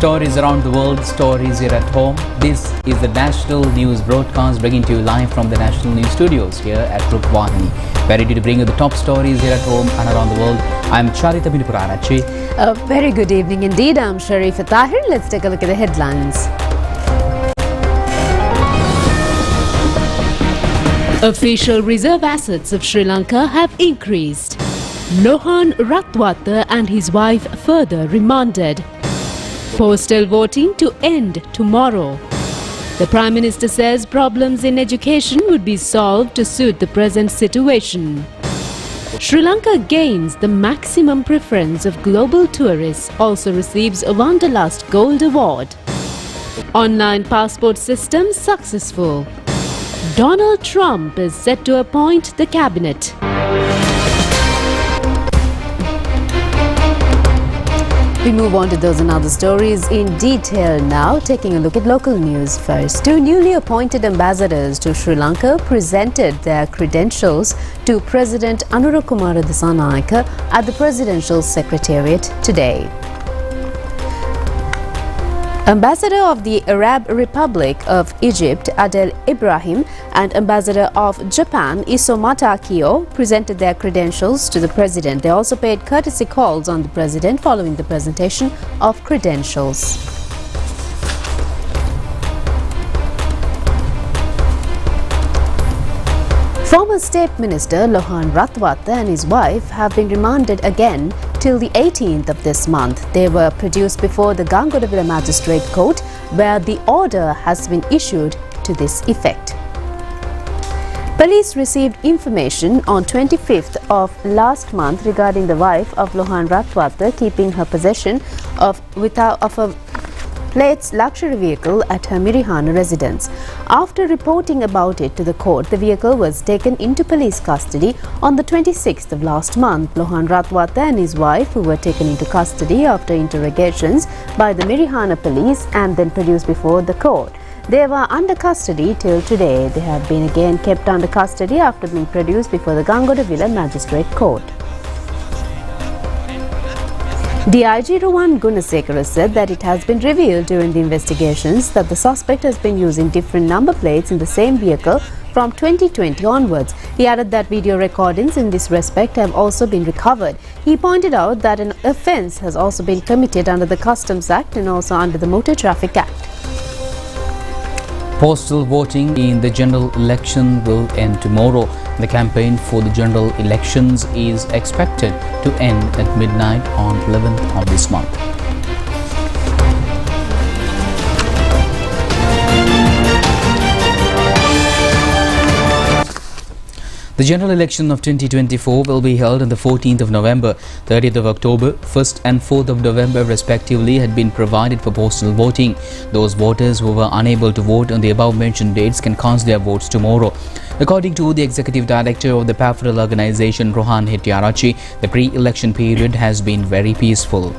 Stories around the world, stories here at home. This is the national news broadcast bringing to you live from the National News Studios here at Rupavahini. We're ready to bring you the top stories here at home and around the world. I'm Charita Binupuranachi. A very good evening indeed. I'm Sharifa Tahir. Let's take a look at the headlines. Official reserve assets of Sri Lanka have increased. Lohan Ratwata and his wife further remanded. Postal voting to end tomorrow. The Prime Minister says problems in education would be solved to suit the present situation. Sri Lanka gains the maximum preference of global tourists, also receives a Wanderlust Gold Award. Online passport system successful. Donald Trump is set to appoint the cabinet. We move on to those and other stories in detail now, taking a look at local news first. Two newly appointed ambassadors to Sri Lanka presented their credentials to President Anurakkumara Dissanayake at the Presidential Secretariat today. Ambassador of the Arab Republic of Egypt, Adel Ibrahim, and Ambassador of Japan, Isomata Akio, presented their credentials to the President. They also paid courtesy calls on the President following the presentation of credentials. Former State Minister Lohan Ratwata and his wife have been remanded again till the 18th of this month. They were produced before the Gangodawila Magistrate Court, where the order has been issued to this effect. Police received information on 25th of last month regarding the wife of Lohan Ratwata keeping her possession of a plates luxury vehicle at her Mirihana residence. After reporting about it to the court, the vehicle was taken into police custody on the 26th of last month. Lohan Ratwata and his wife, who were taken into custody after interrogations by the Mirihana police and then produced before the court. They were under custody till today. They have been again kept under custody after being produced before the Gangodawila Magistrate Court. DIG Ruwan Gunasekara said that it has been revealed during the investigations that the suspect has been using different number plates in the same vehicle from 2020 onwards. He added that video recordings in this respect have also been recovered. He pointed out that an offence has also been committed under the Customs Act and also under the Motor Traffic Act. Postal voting in the general election will end tomorrow. The campaign for the general elections is expected to end at midnight on 11th of this month. The general election of 2024 will be held on the 14th of November, 30th of October, 1st and 4th of November respectively had been provided for postal voting. Those voters who were unable to vote on the above mentioned dates can cast their votes tomorrow. According to the Executive Director of the Patel Organization, Rohan Hettiarachchi, the pre-election period has been very peaceful.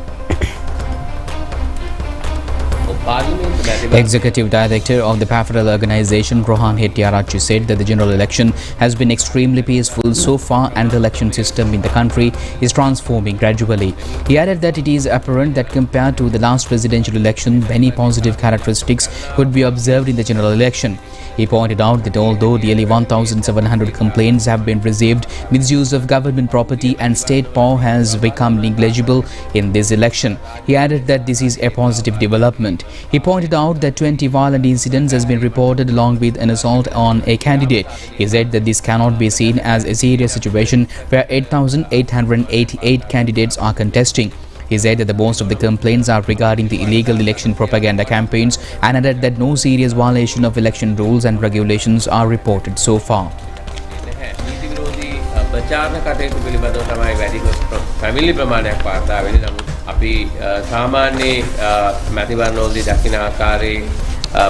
Executive Director of the Patel Organization, Rohan Hettiarachchi, said that the general election has been extremely peaceful so far and the election system in the country is transforming gradually. He added that it is apparent that compared to the last presidential election, many positive characteristics could be observed in the general election. He pointed out that although nearly 1,700 complaints have been received, misuse of government property and state power has become negligible in this election. He added that this is a positive development. He pointed out that 20 violent incidents has been reported along with an assault on a candidate. He said that this cannot be seen as a serious situation where 8,888 candidates are contesting. He said that the most of the complaints are regarding the illegal election propaganda campaigns and added that no serious violation of election rules and regulations are reported so far.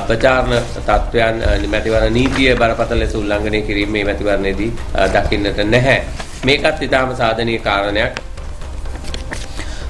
ප්‍රචාරණ තත්ත්වයන් මැතිවරණ නීතිය බරපතල ලෙස උල්ලංඝනය කිරීම මේ මැතිවරණයේදී දකින්නට නැහැ. මේකත් ඉතාම සාධනීය කාරණයක්.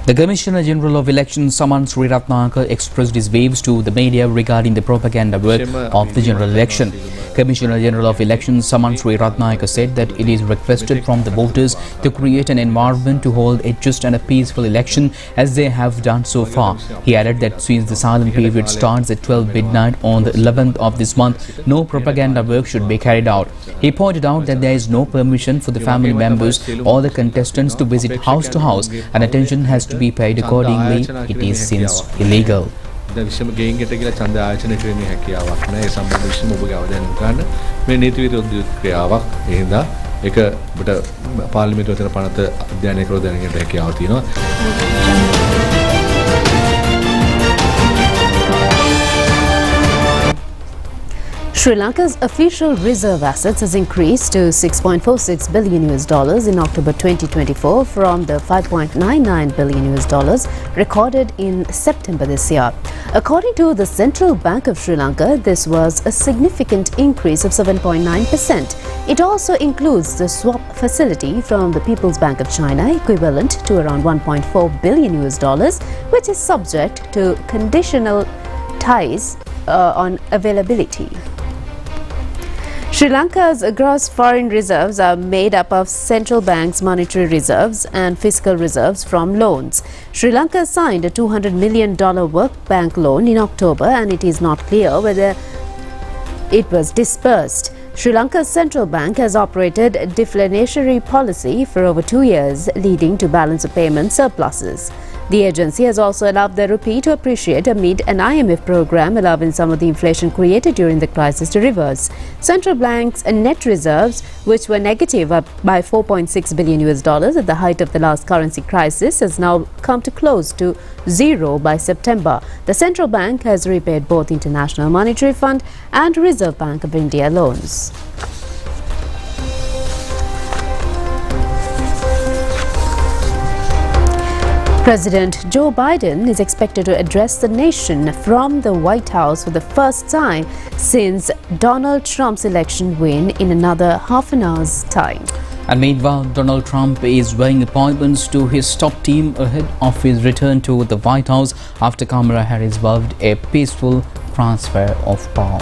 The Commissioner General of Elections, Saman Sri Ratnaka, expressed his views to the media regarding the propaganda work of the general election. Commissioner General of Elections, Saman Sri Ratnaka, said that it is requested from the voters to create an environment to hold a just and a peaceful election as they have done so far. He added that since the silent period starts at 12 midnight on the 11th of this month, no propaganda work should be carried out. He pointed out that there is no permission for the family members or the contestants to visit house to house, and attention has to be paid accordingly. It is since illegal. විශ්ම ගේන්ගෙට කියලා ඡන්ද ආයෝජනය කිරීමේ හැකියාවක් නැහැ. ඒ සම්බන්ධ විශ්ම ඔබගේ අවධානය යොමු කරන්න. මේ නීති විරෝධී ක්‍රියාවක්. ඒ හින්දා ඒක ඔබට පාර්ලිමේන්තුවේ තියෙන පනත අධ්‍යයනය කරලා දැනගන්න හැකියාව තියෙනවා. Sri Lanka's official reserve assets has increased to $6.46 billion in October 2024 from the $5.99 billion recorded in September this year. According to the Central Bank of Sri Lanka, this was a significant increase of 7.9%. It also includes the swap facility from the People's Bank of China, equivalent to around $1.4 billion, which is subject to conditional ties on availability. Sri Lanka's gross foreign reserves are made up of central bank's monetary reserves and fiscal reserves from loans. Sri Lanka signed a $200 million World Bank loan in October, and it is not clear whether it was disbursed. Sri Lanka's central bank has operated a deflationary policy for over 2 years, leading to balance of payment surpluses. The agency has also allowed the rupee to appreciate amid an IMF program allowing some of the inflation created during the crisis to reverse. Central bank's net reserves, which were negative by $4.6 billion at the height of the last currency crisis, has now come to close to zero by September. The central bank has repaid both International Monetary Fund and Reserve Bank of India loans. President Joe Biden is expected to address the nation from the White House for the first time since Donald Trump's election win in another half an hour's time. And meanwhile, Donald Trump is weighing appointments to his top team ahead of his return to the White House after Kamala Harris vowed a peaceful transfer of power.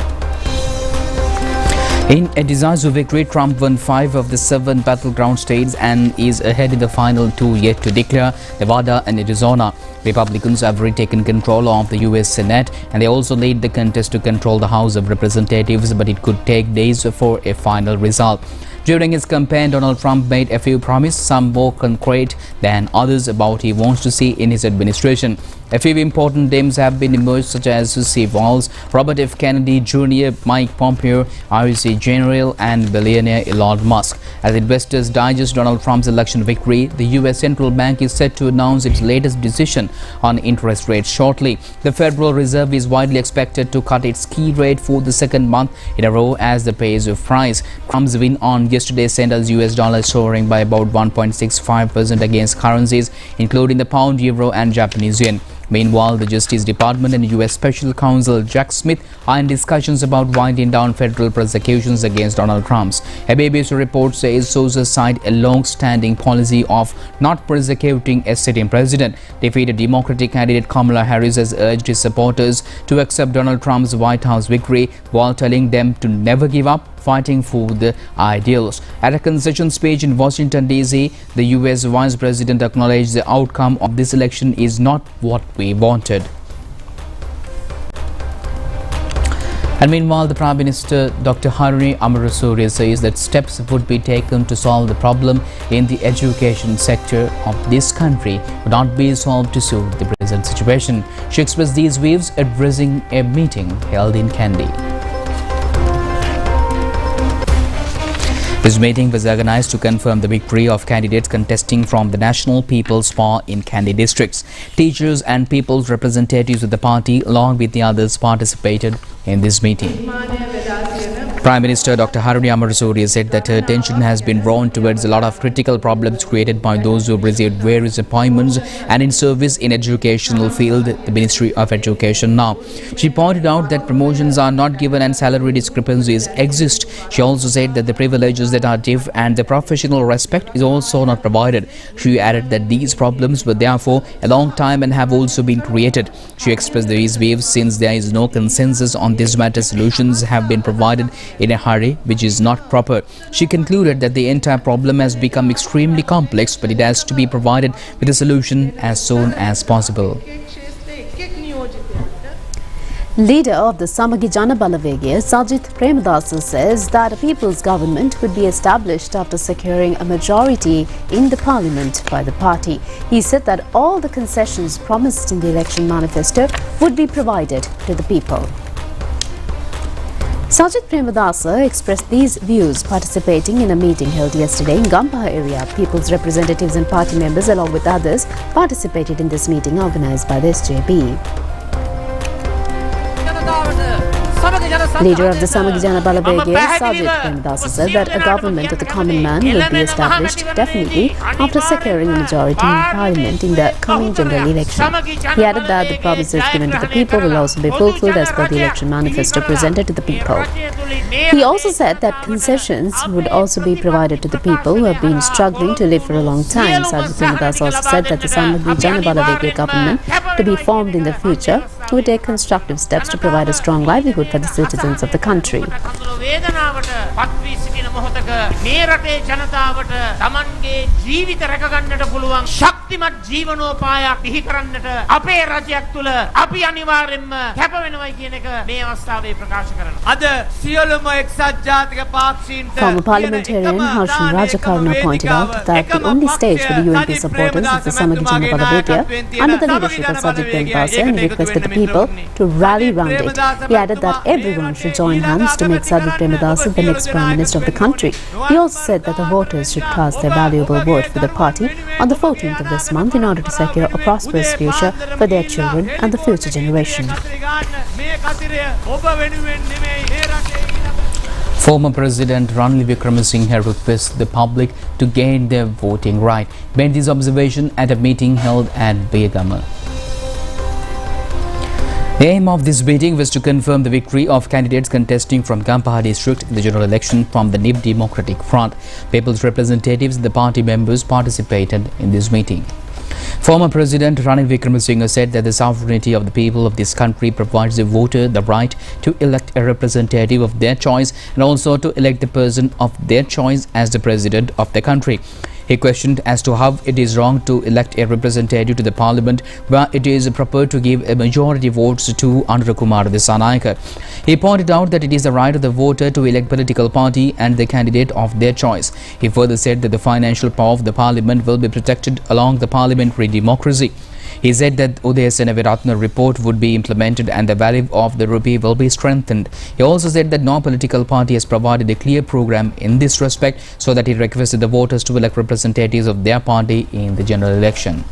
In a decisive victory, Trump won 5 of the 7 battleground states and is ahead in the final 2 yet to declare, Nevada and Arizona. Republicans have retaken control of the US Senate, and they also lead the contest to control the House of Representatives, but it could take days for a final result. During his campaign, Donald Trump made a few promises, some more concrete than others, about he wants to see in his administration. A few important names have been emerged, such as Steve Walz, Robert F. Kennedy Jr., Mike Pompeo, RC General, and billionaire Elon Musk. As investors digest Donald Trump's election victory, the U.S. Central Bank is set to announce its latest decision on interest rates shortly. The Federal Reserve is widely expected to cut its key rate for the second month in a row as the pace of rise. Trump's win on yesterday sent us US dollar soaring by about 1.65% against currencies, including the pound, euro, and Japanese yen. Meanwhile, the Justice Department and U.S. Special Counsel Jack Smith are in discussions about winding down federal prosecutions against Donald Trump. A BBC report says sources cite a long-standing policy of not prosecuting a sitting president. Defeated Democratic candidate Kamala Harris has urged his supporters to accept Donald Trump's White House victory while telling them to never give up fighting for the ideals. At a concession speech in Washington, D.C., the U.S. Vice President acknowledged the outcome of this election is not what we wanted. And meanwhile, the Prime Minister Dr. Harini Amarasuri says that steps would be taken to solve the problem in the education sector of this country would not be solved to suit the present situation. She expressed these views addressing a meeting held in Kandy. This meeting was organized to confirm the victory of candidates contesting from the National People's Power in Kandy districts. Teachers and people's representatives of the party, along with the others, participated in this meeting. Prime Minister Dr. Haruni Amarasuri said that attention has been drawn towards a lot of critical problems created by those who have received various appointments and in service in educational field, the Ministry of Education now. She pointed out that promotions are not given and salary discrepancies exist. She also said that the privileges that are due and the professional respect is also not provided. She added that these problems were there for a long time and have also been created. She expressed these views since there is no consensus on this matter. Solutions have been provided in a hurry, which is not proper. She concluded that the entire problem has become extremely complex, but it has to be provided with a solution as soon as possible. Leader of the Samagi Jana Balawegaya, Sajjad Premadasa, says that a people's government would be established after securing a majority in the parliament by the party. He said that all the concessions promised in the election manifesto would be provided to the people. Sajjad Premadasa expressed these views participating in a meeting held yesterday in Gampaha area. People's representatives and party members along with others participated in this meeting organised by the SJB. Leader of the Samagi Jana Balawegaya, Sajjad Premadasa, said that a government of the common man will be established definitely after securing a majority in parliament in the coming general election. He added that the promises given to the people will also be fulfilled as per the election manifesto presented to the people. He also said that concessions would also be provided to the people who have been struggling to live for a long time. Sajjad Premadasa also said that the Samagi Jana Balawegaya government to be formed in the future would take constructive steps to provide a strong livelihood for the citizens of the country. Former parliamentarian Harshan Rajakarna pointed out that the only stage for the UNP supporters is the Samagi Jana Balawegaya under the leadership of Sajjad Premadasa, and he requested the people to rally round it. He added that everyone should join hands to make Sajjad Premadasa the next Prime Minister of the country. He also said that the voters should cast their valuable vote for the party on the 14th of this month in order to secure a prosperous future for their children and the future generation. Former President Ranil Wickremesinghe requested the public to gain their voting right. He made this observation at a meeting held at Begama. The aim of this meeting was to confirm the victory of candidates contesting from Gampaha district in the general election from the Nib Democratic Front. People's representatives and the party members participated in this meeting. Former President Ranil Wickremesinghe said that the sovereignty of the people of this country provides the voter the right to elect a representative of their choice and also to elect the person of their choice as the president of the country. He questioned as to how it is wrong to elect a representative to the parliament where it is proper to give a majority votes to Anurakumar Dissanayake. He pointed out that it is the right of the voter to elect political party and the candidate of their choice. He further said that the financial power of the parliament will be protected along the parliamentary democracy. He said that Udayasena Viratna report would be implemented and the value of the rupee will be strengthened. He also said that no political party has provided a clear program in this respect, so that he requested the voters to elect representatives of their party in the general election.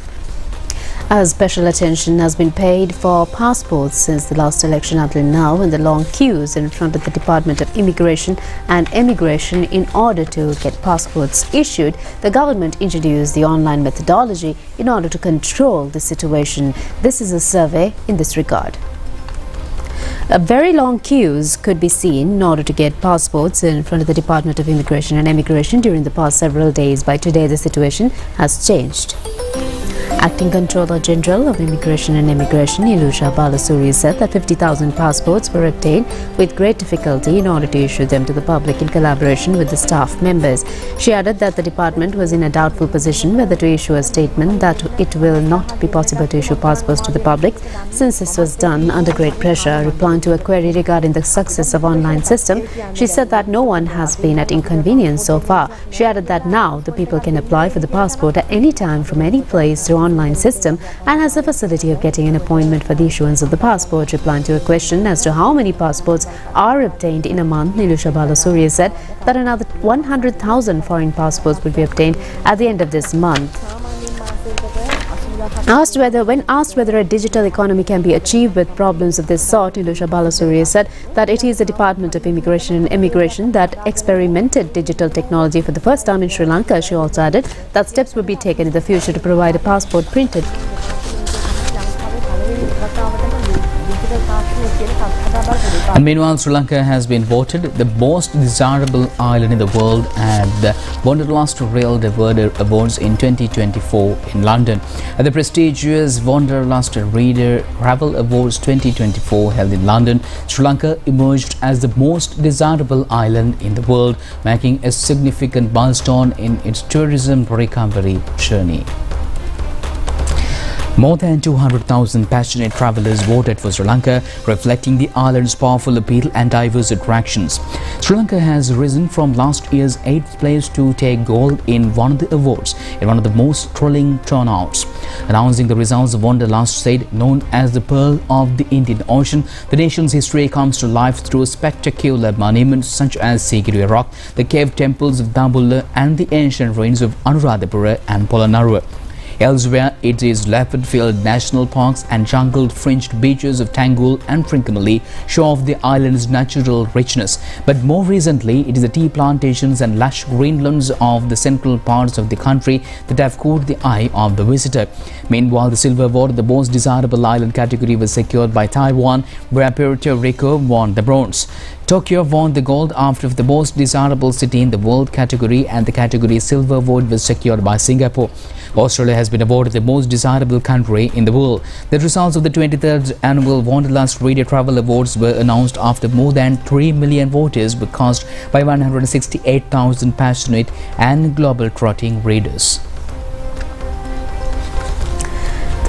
As special attention has been paid for passports since the last election until now, and the long queues in front of the Department of Immigration and Emigration in order to get passports issued, the government introduced the online methodology in order to control the situation. This is a survey in this regard. Very long queues could be seen in order to get passports in front of the Department of Immigration and Emigration during the past several days. By today, the situation has changed. Acting Controller General of Immigration and Emigration, Ilusha Balasuri, said that 50,000 passports were obtained with great difficulty in order to issue them to the public in collaboration with the staff members. She added that the department was in a doubtful position whether to issue a statement that it will not be possible to issue passports to the public since this was done under great pressure. Replying to a query regarding the success of online system, she said that no one has been at inconvenience so far. She added that now the people can apply for the passport at any time from any place through online system and has the facility of getting an appointment for the issuance of the passport. Replying to a question as to how many passports are obtained in a month, Nilusha Balasuri said that another 100,000 foreign passports would be obtained at the end of this month. When asked whether a digital economy can be achieved with problems of this sort, Ilusha Balasuriya said that it is the Department of Immigration that experimented digital technology for the first time in Sri Lanka. She also added that steps will be taken in the future to provide a passport printed. And meanwhile, Sri Lanka has been voted the most desirable island in the world at the Wanderlust Rail Awards in 2024 in London. At the prestigious Wanderlust Reader Travel Awards 2024 held in London, Sri Lanka emerged as the most desirable island in the world, making a significant milestone in its tourism recovery journey. More than 200,000 passionate travellers voted for Sri Lanka, reflecting the island's powerful appeal and diverse attractions. Sri Lanka has risen from last year's 8th place to take gold in one of the awards in one of the most thrilling turnouts. Announcing the results, Wanderlust said, known as the Pearl of the Indian Ocean, the nation's history comes to life through spectacular monuments such as Sigiriya Rock, the cave temples of Dambulla and the ancient ruins of Anuradhapura and Polonnaruwa. Elsewhere, it is leopard-filled national parks and jungle-fringed beaches of Tangul and Trincomalee show off the island's natural richness. But more recently, it is the tea plantations and lush greenlands of the central parts of the country that have caught the eye of the visitor. Meanwhile, the silver award, the most desirable island category, was secured by Taiwan, where Puerto Rico won the bronze. Tokyo won the gold after the most desirable city in the world category, and the category silver award was secured by Singapore. Australia has been awarded the most desirable country in the world. The results of the 23rd annual Wanderlust Reader Travel Awards were announced after more than 3 million voters were cast by 168,000 passionate and globe-trotting readers.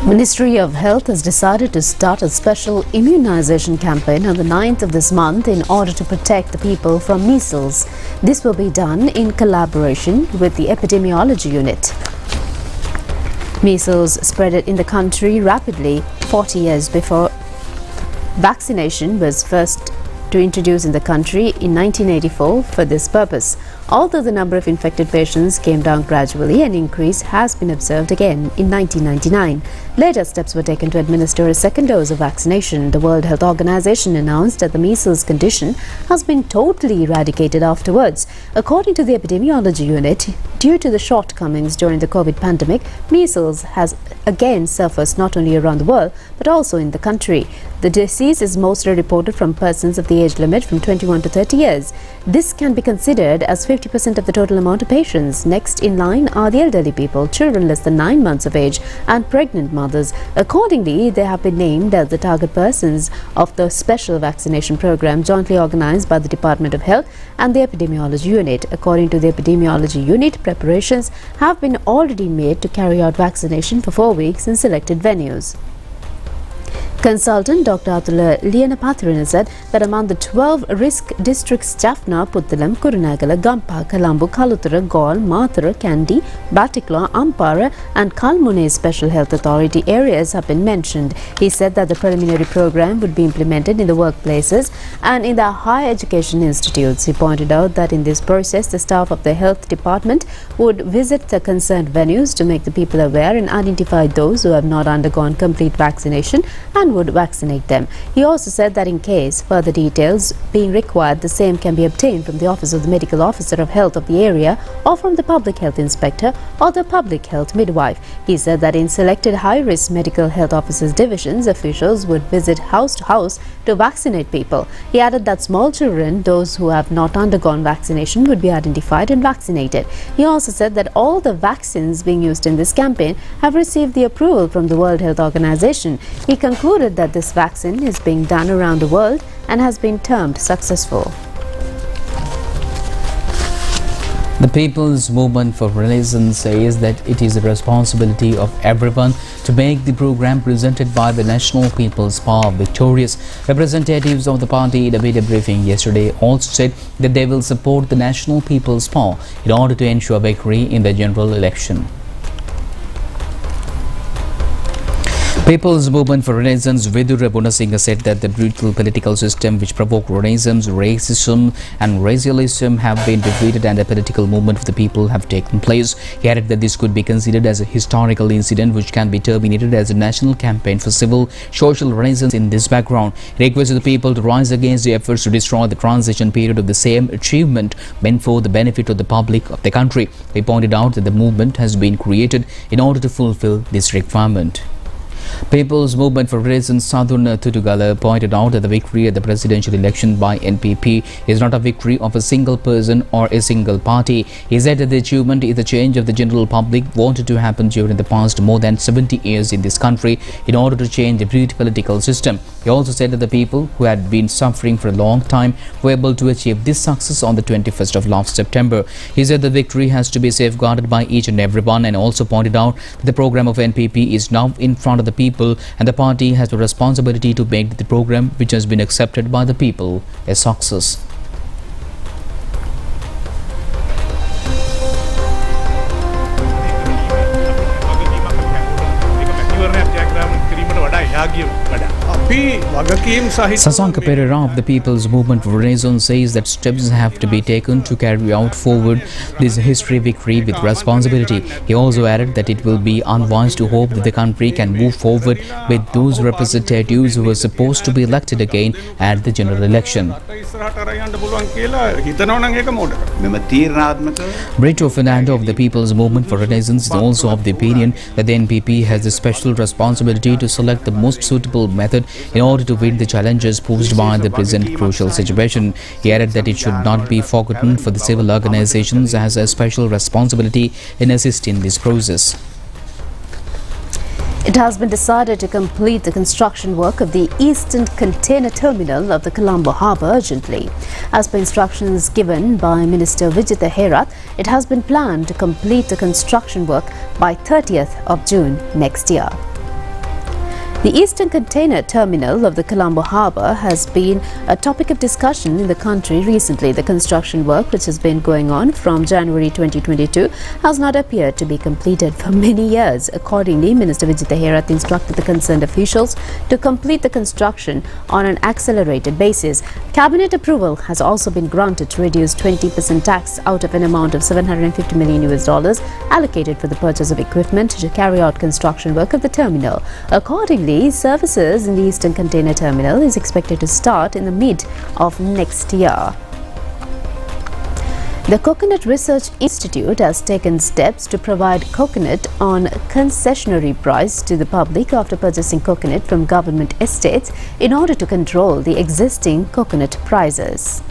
The Ministry of Health has decided to start a special immunization campaign on the 9th of this month in order to protect the people from measles. This will be done in collaboration with the Epidemiology Unit. Measles spread in the country rapidly 40 years before vaccination was first to introduce in the country in 1984 for this purpose. Although the number of infected patients came down gradually, an increase has been observed again in 1999. Later steps were taken to administer a second dose of vaccination. The World Health Organization announced that the measles condition has been totally eradicated afterwards. According to the Epidemiology Unit, due to the shortcomings during the COVID pandemic, measles has again surfaced not only around the world but also in the country. The disease is mostly reported from persons of the age limit from 21 to 30 years. This can be considered as 50% of the total amount of patients. Next in line are the elderly people, children less than 9 months of age and pregnant mothers. Accordingly, they have been named as the target persons of the special vaccination program jointly organized by the Department of Health and the Epidemiology Unit. According to the Epidemiology Unit, preparations have been already made to carry out vaccination for 4 weeks in selected venues. Consultant Dr. Atula Lianapathirana said that among the 12 risk districts, Jaffna, Puttalam, Kurunagala, Gampa, Kalambu, Kalutara, Gaul, Mathura, Kandy, Batikla, Ampara and Kalmune Special Health Authority areas have been mentioned. He said that the preliminary program would be implemented in the workplaces and in the higher education institutes. He pointed out that in this process, the staff of the health department would visit the concerned venues to make the people aware and identify those who have not undergone complete vaccination and would vaccinate them. He also said that in case further details being required, the same can be obtained from the Office of the Medical Officer of Health of the area or from the Public Health Inspector or the Public Health Midwife. He said that in selected high-risk medical health officers divisions, officials would visit house to house to vaccinate people. He added that small children, those who have not undergone vaccination, would be identified and vaccinated. He also said that all the vaccines being used in this campaign have received the approval from the World Health Organization. He concluded that this vaccine is being done around the world and has been termed successful. The People's Movement for Renaissance says that it is the responsibility of everyone to make the program presented by the National People's Power victorious. Representatives of the party in a media briefing yesterday also said that they will support the National People's Power in order to ensure victory in the general election. People's Movement for Renaissance Vidura Singh said that the brutal political system which provoked Renaissance, racism and racialism have been defeated and a political movement for the people have taken place. He added that this could be considered as a historical incident which can be terminated as a national campaign for civil social renaissance. In this background, he requested the people to rise against the efforts to destroy the transition period of the same achievement meant for the benefit of the public of the country. He pointed out that the movement has been created in order to fulfill this requirement. People's Movement for Renaissance Southern Tutugala pointed out that the victory at the presidential election by NPP is not a victory of a single person or a single party. He said that the achievement is the change of the general public wanted to happen during the past more than 70 years in this country in order to change the brutal political system. He also said that the people who had been suffering for a long time were able to achieve this success on the 21st of last September. He said the victory has to be safeguarded by each and everyone, and also pointed out that the program of NPP is now in front of the people and the party has the responsibility to make the program which has been accepted by the people a success. Sasanka Pereira of the People's Movement for Renaissance says that steps have to be taken to carry out forward this history victory with responsibility. He also added that it will be unwise to hope that the country can move forward with those representatives who were supposed to be elected again at the general election. Brito Fernando of the People's Movement for Renaissance is also of the opinion that the NPP has a special responsibility to select the most suitable method in order to win the challenges posed by the present crucial situation. He added that it should not be forgotten for the civil organizations as a special responsibility in assisting this process. It has been decided to complete the construction work of the Eastern Container Terminal of the Colombo Harbour urgently. As per instructions given by Minister Vijitha Herath, it has been planned to complete the construction work by 30th of June next year. The Eastern Container Terminal of the Colombo Harbour has been a topic of discussion in the country recently. The construction work, which has been going on from January 2022, has not appeared to be completed for many years. Accordingly, Minister Vijitha Herath instructed the concerned officials to complete the construction on an accelerated basis. Cabinet approval has also been granted to reduce 20% tax out of an amount of $750 million allocated for the purchase of equipment to carry out construction work of the terminal. Accordingly, services in the Eastern Container Terminal is expected to start in the mid of next year. The Coconut Research Institute has taken steps to provide coconut on concessionary price to the public after purchasing coconut from government estates in order to control the existing coconut prices.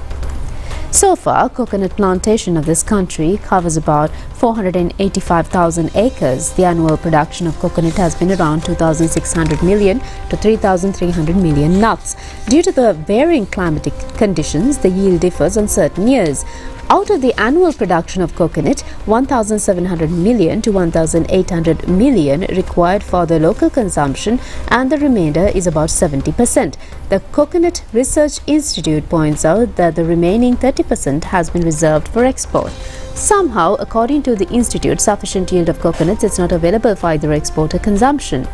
So far, coconut plantation of this country covers about 485,000 acres. The annual production of coconut has been around 2,600 million to 3,300 million nuts. Due to the varying climatic conditions, the yield differs on certain years. Out of the annual production of coconut, 1,700 million to 1,800 million required for the local consumption, and the remainder is about 70%. The Coconut Research Institute points out that the remaining 30% has been reserved for export. Somehow, according to the institute, sufficient yield of coconuts is not available for either export or consumption.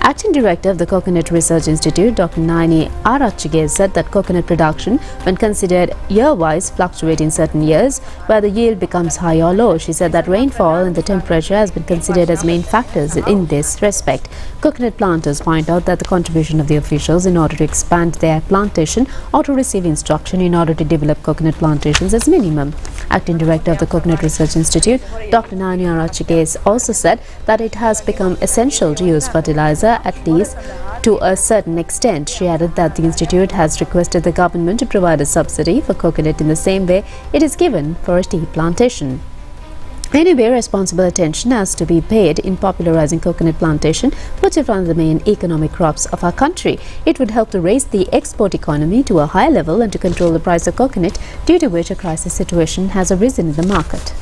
Acting Director of the Coconut Research Institute, Dr. Naini Arachige, said that coconut production, when considered year-wise, fluctuates in certain years where the yield becomes high or low. She said that rainfall and the temperature has been considered as main factors in this respect. Coconut planters point out that the contribution of the officials in order to expand their plantation or to receive instruction in order to develop coconut plantations is minimum. Acting Director of the Coconut Research Institute, Dr. Naini Arachige, also said that it has become essential to use fertilizer at least to a certain extent. She added that the institute has requested the government to provide a subsidy for coconut in the same way it is given for a tea plantation. Anyway, responsible attention has to be paid in popularizing coconut plantation, which is one of the main economic crops of our country. It would help to raise the export economy to a high level and to control the price of coconut, due to which a crisis situation has arisen in the market.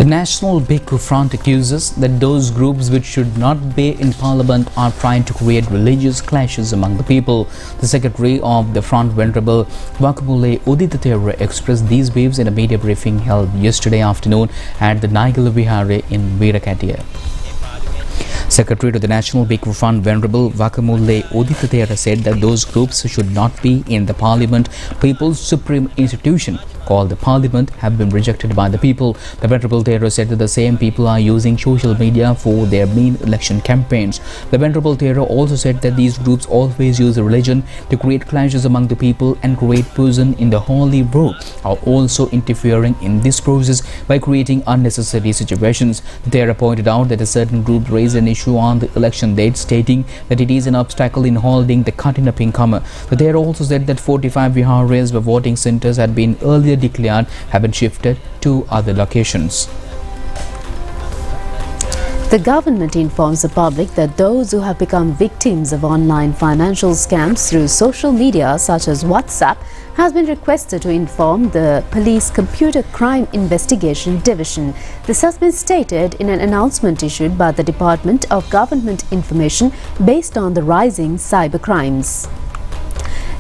The National Bhikkhu Front accuses that those groups which should not be in Parliament are trying to create religious clashes among the people. The Secretary of the Front, Venerable Wakamule Uditathera, expressed these views in a media briefing held yesterday afternoon at the Naigala Vihare in Veerakatia. Secretary to the National Bhikkhu Fund Venerable Vakamulle Uditathera said that those groups should not be in the Parliament, People's Supreme Institution called the Parliament, have been rejected by the people. The Venerable Thera said that the same people are using social media for their main election campaigns. The Venerable Thera also said that these groups always use religion to create clashes among the people and create poison in the holy war, are also interfering in this process by creating unnecessary situations. Thera pointed out that a certain group raised an issue on the election date, stating that it is an obstacle in holding the Katina Pinkama. Thera also said that 45 viharas where voting centres had been earlier declared have been shifted to other locations. The government informs the public that those who have become victims of online financial scams through social media such as WhatsApp has been requested to inform the Police Computer Crime Investigation Division. This has been stated in an announcement issued by the Department of Government Information based on the rising cyber crimes.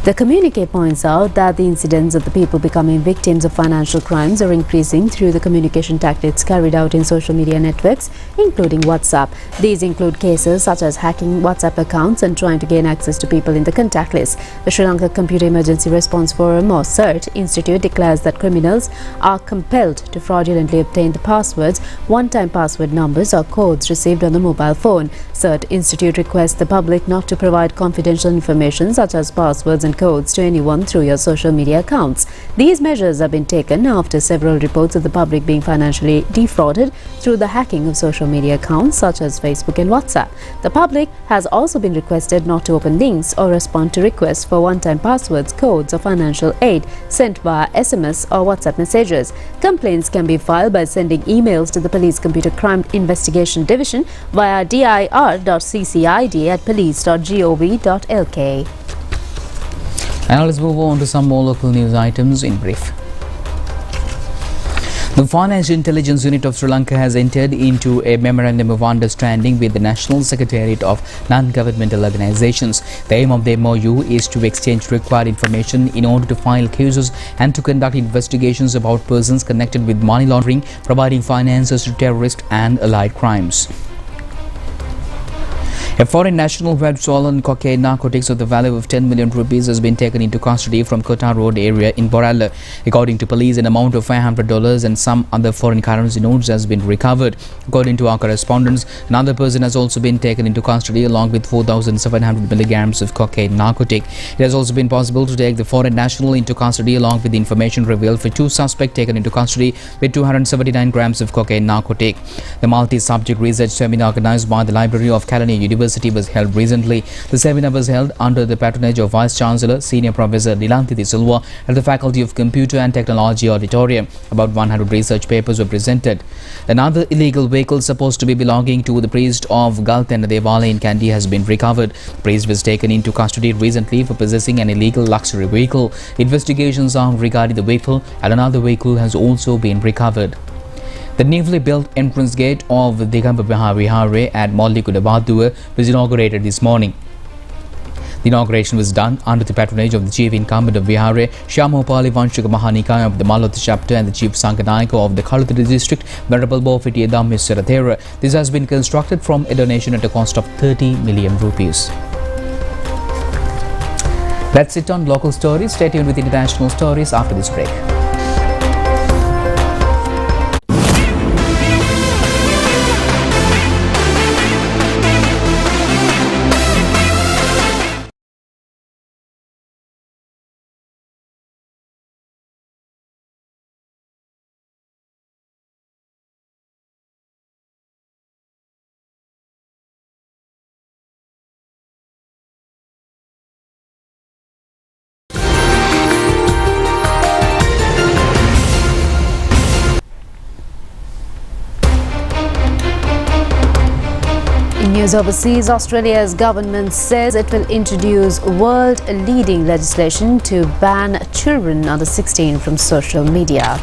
The communique points out that the incidents of the people becoming victims of financial crimes are increasing through the communication tactics carried out in social media networks, including WhatsApp. These include cases such as hacking WhatsApp accounts and trying to gain access to people in the contact list. The Sri Lanka Computer Emergency Response Forum or CERT Institute declares that criminals are compelled to fraudulently obtain the passwords, one-time password numbers or codes received on the mobile phone. CERT Institute requests the public not to provide confidential information such as passwords and codes to anyone through your social media accounts. These measures have been taken after several reports of the public being financially defrauded through the hacking of social media accounts such as Facebook and WhatsApp. The public has also been requested not to open links or respond to requests for one-time passwords, codes or financial aid sent via SMS or WhatsApp messages. Complaints can be filed by sending emails to the Police Computer Crime Investigation Division via dir.ccid@police.gov.lk. Now let's move on to some more local news items in brief. The Financial Intelligence Unit of Sri Lanka has entered into a Memorandum of Understanding with the National Secretariat of Non-Governmental Organizations. The aim of the MOU is to exchange required information in order to file cases and to conduct investigations about persons connected with money laundering, providing finances to terrorists and allied crimes. A foreign national who had stolen cocaine narcotics of the value of 10 million rupees has been taken into custody from Kota Road area in Borala. According to police, an amount of $500 and some other foreign currency notes has been recovered. According to our correspondents, another person has also been taken into custody along with 4,700 milligrams of cocaine narcotic. It has also been possible to take the foreign national into custody along with the information revealed for two suspects taken into custody with 279 grams of cocaine narcotic. The multi-subject research seminar organized by the Library of Kelaniya University was held recently. The seminar was held under the patronage of Vice Chancellor, Senior Professor Nilanthi De Silva at the Faculty of Computer and Technology Auditorium. About 100 research papers were presented. Another illegal vehicle supposed to be belonging to the priest of Galten Devala in Kandy has been recovered. The priest was taken into custody recently for possessing an illegal luxury vehicle. Investigations are regarding the vehicle and another vehicle has also been recovered. The newly built entrance gate of Digamba Vihare at Mollikudabadua was inaugurated this morning. The inauguration was done under the patronage of the Chief Incumbent of Vihare, Shyamopali Vanshika Mahanikaya of the Malot chapter and the Chief Sankanayaka of the Kalutara district, Venerable Bofiti Edam. This has been constructed from a donation at a cost of 30 million rupees. That's it on local stories. Stay tuned with international stories after this break. In news overseas, Australia's government says it will introduce world-leading legislation to ban children under 16 from social media.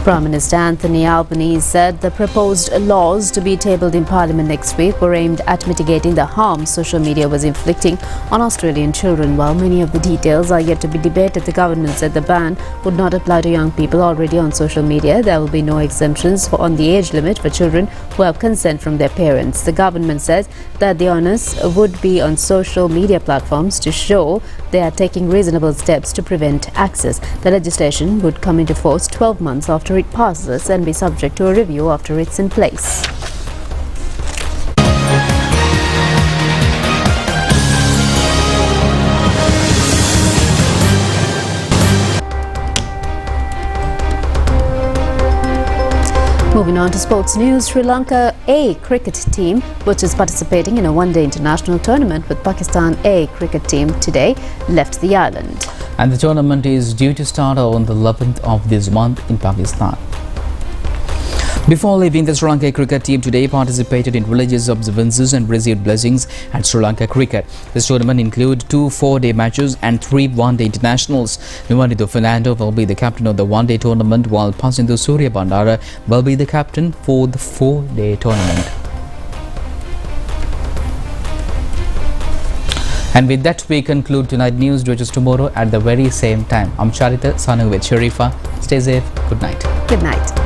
Prime Minister Anthony Albanese said the proposed laws to be tabled in Parliament next week were aimed at mitigating the harm social media was inflicting on Australian children. While many of the details are yet to be debated, the government said the ban would not apply to young people already on social media. There will be no exemptions on the age limit for children who have consent from their parents. The government says that the onus would be on social media platforms to show they are taking reasonable steps to prevent access. The legislation would come into force 12 months after it passes and be subject to a review after it's in place. Moving on to sports news, Sri Lanka A cricket team, which is participating in a one-day international tournament with Pakistan A cricket team today, left the island. And the tournament is due to start on the 11th of this month in Pakistan. Before leaving, the Sri Lanka cricket team today participated in religious observances and received blessings at Sri Lanka cricket. This tournament includes 2 4-day matches and 3 one-day internationals. Nuwanithu Fernando will be the captain of the one-day tournament, while Pasindhu Surya Bandara will be the captain for the 4-day tournament. And with that, we conclude tonight's news, which is tomorrow at the very same time. I'm Charita, signing with Sharifa. Stay safe. Good night. Good night.